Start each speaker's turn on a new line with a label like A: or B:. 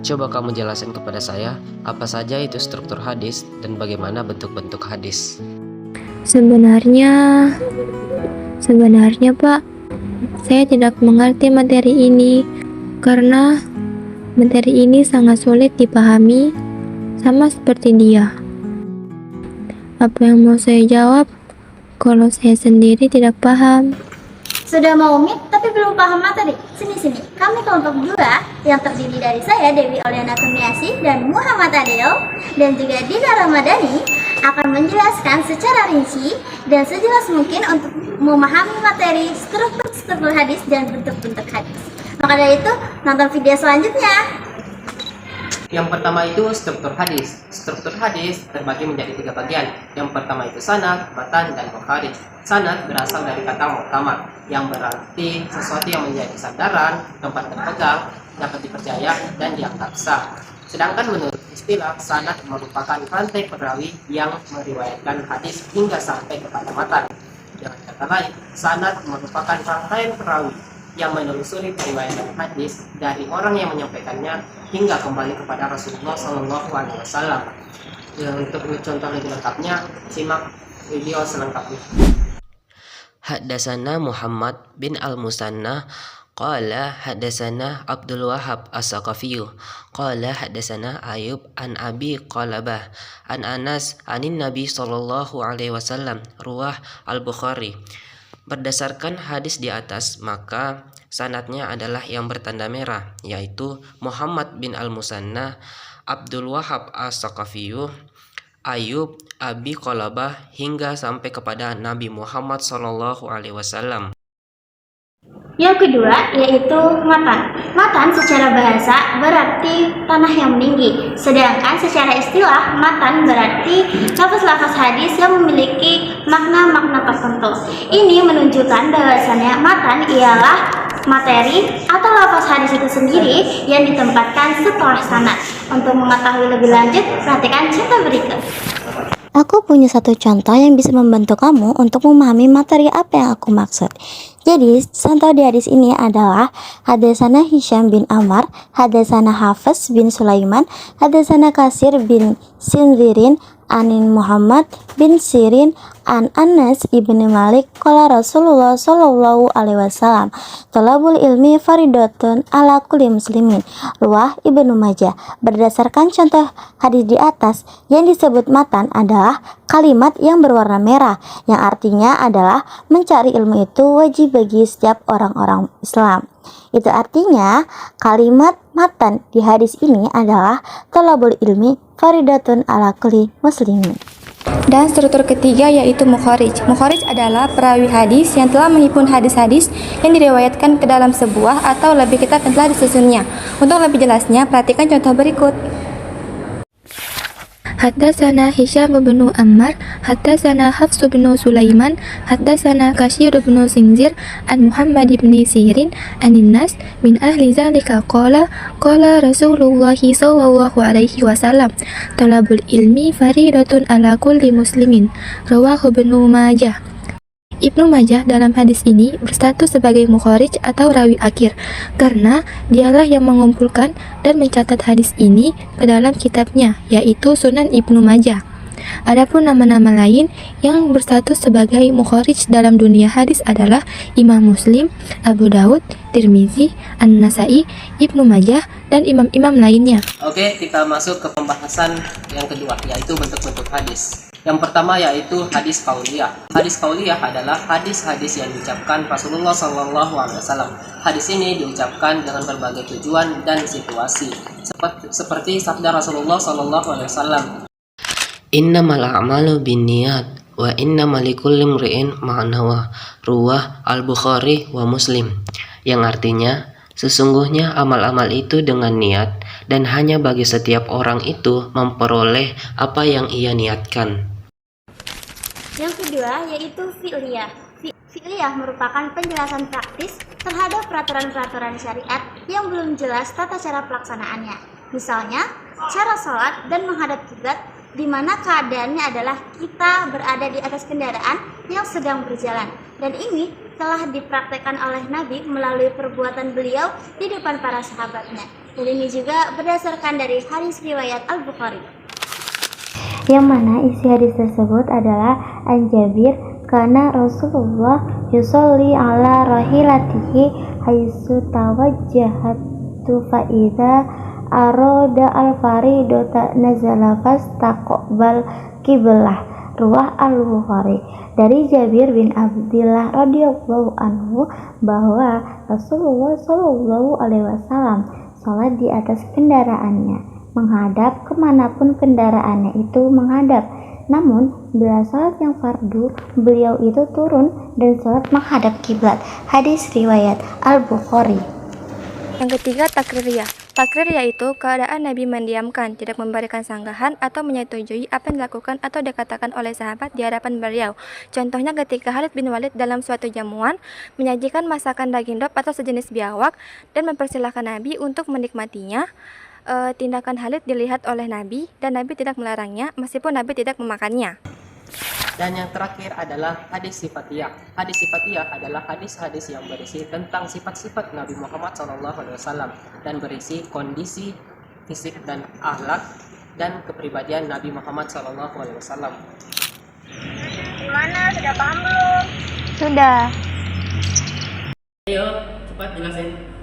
A: Coba kamu jelaskan kepada saya, apa saja itu struktur hadis dan bagaimana bentuk-bentuk hadis.
B: Sebenarnya Pak, saya tidak mengerti materi ini karena materi ini sangat sulit dipahami, sama seperti dia. Apa yang mau saya jawab kalau saya sendiri tidak paham?
C: Sudah mau meet tapi belum paham materi? Sini, kami kelompok 2 yang terdiri dari saya, Dewi Oliana Kurniasi dan Muhammad Adeo dan juga Dina Ramadhani akan menjelaskan secara rinci dan sejelas mungkin untuk memahami materi struktur hadis dan bentuk-bentuk hadis. Maka dari itu, nonton video selanjutnya.
D: Yang pertama itu struktur hadis. Struktur hadis terbagi menjadi 3 bagian. Yang pertama itu sanad, matan, dan mukharij. Sanad berasal dari kata mu'tamad, yang berarti sesuatu yang menjadi sandaran, tempat berpegang, dapat dipercaya, dan dianggap sah. Sedangkan menurut istilah, sanad merupakan rantai perawi yang meriwayatkan hadis hingga sampai kepada matan. Dengan kata lain, sanad merupakan rangkaian perawi yang menelusuri periwayatan hadis dari orang yang menyampaikannya hingga kembali kepada Rasulullah SAW. Untuk contoh lebih lengkapnya, simak video selengkapnya.
A: Haddasana Muhammad bin Al-Musanna qala haddasana Abdul Wahhab As-Saqafiyu qala haddasana Ayub an Abi Qalabah an Anas anin Nabi sallallahu alaihi wasallam ruwah Al-Bukhari. Berdasarkan hadis di atas, maka sanadnya adalah yang bertanda merah, yaitu Muhammad bin Al-Musanna, Abdul Wahhab As-Saqafiyu, Ayub, Abi Qalabah hingga sampai kepada Nabi Muhammad SAW.
C: Yang kedua yaitu matan. Matan secara bahasa berarti tanah yang meninggi, sedangkan secara istilah matan berarti lafaz-lafaz hadis yang memiliki makna-makna tertentu. Ini menunjukkan bahwasannya matan ialah materi atau lafaz hadis itu sendiri yang ditempatkan setelah sanad. Untuk mengetahui lebih lanjut, perhatikan contoh berikut.
E: Aku punya satu contoh yang bisa membantu kamu untuk memahami materi apa yang aku maksud. Jadi, contoh di hadis ini adalah hadasana Hisham bin Ammar, hadasana Hafiz bin Sulaiman, hadasana Kasir bin Sinzirin, anin Muhammad bin Sirin, an Anas ibn Malik, qala Rasulullah sallallahu alaihi wasallam, talabul ilmi faridatun ala kulli muslimin, ruwah Ibnu Majah. Berdasarkan contoh hadis di atas, yang disebut matan adalah kalimat yang berwarna merah, yang artinya adalah mencari ilmu itu wajib bagi setiap orang-orang Islam. Itu artinya kalimat matan di hadis ini adalah talabul ilmi faridatun ala kulli muslimin.
B: Dan struktur ketiga yaitu mukharij. Mukharij adalah perawi hadis yang telah menghimpun hadis-hadis yang diriwayatkan ke dalam sebuah atau lebih kitab yang telah disusunnya. Untuk lebih jelasnya, perhatikan contoh berikut. Haddasana Hisham bin Ammar, haddasana Hafs bin Sulaiman, haddasana Kasir bin Sinzir, an Muhammad bin Sirin, anin Nas min ahli zalika qala Rasulullah sallallahu alaihi wasallam, talabul ilmi faridatun ala kulli muslimin, rawahu Ibnu Majah. Ibnu Majah dalam hadis ini berstatus sebagai mukharij atau rawi akhir karena dialah yang mengumpulkan dan mencatat hadis ini ke dalam kitabnya, yaitu Sunan Ibnu Majah. Adapun nama-nama lain yang berstatus sebagai mukharij dalam dunia hadis adalah Imam Muslim, Abu Daud, Tirmizi, An-Nasai, Ibnu Majah, dan imam-imam lainnya.
D: Oke, kita masuk ke pembahasan yang kedua, yaitu bentuk-bentuk hadis. Yang pertama yaitu hadis qauliyah. Hadis qauliyah adalah hadis-hadis yang diucapkan Rasulullah SAW. Hadis ini diucapkan dengan berbagai tujuan dan situasi, seperti sabda Rasulullah SAW.
A: Innamal a'malu binniyat wa innamal likulli imri'in ma nawa, ruwah Al-Bukhari wa Muslim. Yang artinya, sesungguhnya amal-amal itu dengan niat dan hanya bagi setiap orang itu memperoleh apa yang ia niatkan.
C: Yang kedua yaitu fi'liyah. Fi'liyah merupakan penjelasan praktis terhadap peraturan-peraturan syariat yang belum jelas tata cara pelaksanaannya. Misalnya, cara sholat dan menghadap kiblat, di mana keadaannya adalah kita berada di atas kendaraan yang sedang berjalan. Dan ini telah dipraktekkan oleh Nabi melalui perbuatan beliau di depan para sahabatnya. Dan ini juga berdasarkan dari hadis riwayat Al-Bukhari.
E: Yang mana isi hadis tersebut adalah an Jabir karena Rasulullah yusolli ala rahilatihi haitsu tawajjahatu fa idza arada al-faridata nazala fastaqbal qiblah. Ruwah Al-Bukhari. Dari Jabir bin Abdullah radhiyallahu anhu bahwa Rasulullah shallallahu alaihi wasallam salat di atas kendaraannya, menghadap kemanapun kendaraannya itu menghadap. Namun bila salat yang fardu, beliau itu turun dan salat menghadap kiblat. Hadis riwayat Al-Bukhari.
B: Yang ketiga, takririyah. Takrir yaitu keadaan Nabi mendiamkan, tidak memberikan sanggahan atau menyetujui apa yang dilakukan atau dikatakan oleh sahabat di hadapan beliau. Contohnya ketika Khalid bin Walid dalam suatu jamuan menyajikan masakan daging dop atau sejenis biawak dan mempersilahkan Nabi untuk menikmatinya. Tindakan Khalid dilihat oleh Nabi dan Nabi tidak melarangnya meskipun Nabi tidak memakannya.
D: Dan yang terakhir adalah hadis sifatiyah. Hadis sifatiyah adalah hadis-hadis yang berisi tentang sifat-sifat Nabi Muhammad SAW dan berisi kondisi fisik dan akhlak dan kepribadian Nabi Muhammad SAW.
C: Gimana? Sudah paham belum?
B: Sudah.
D: Ayo, cepat jelasin.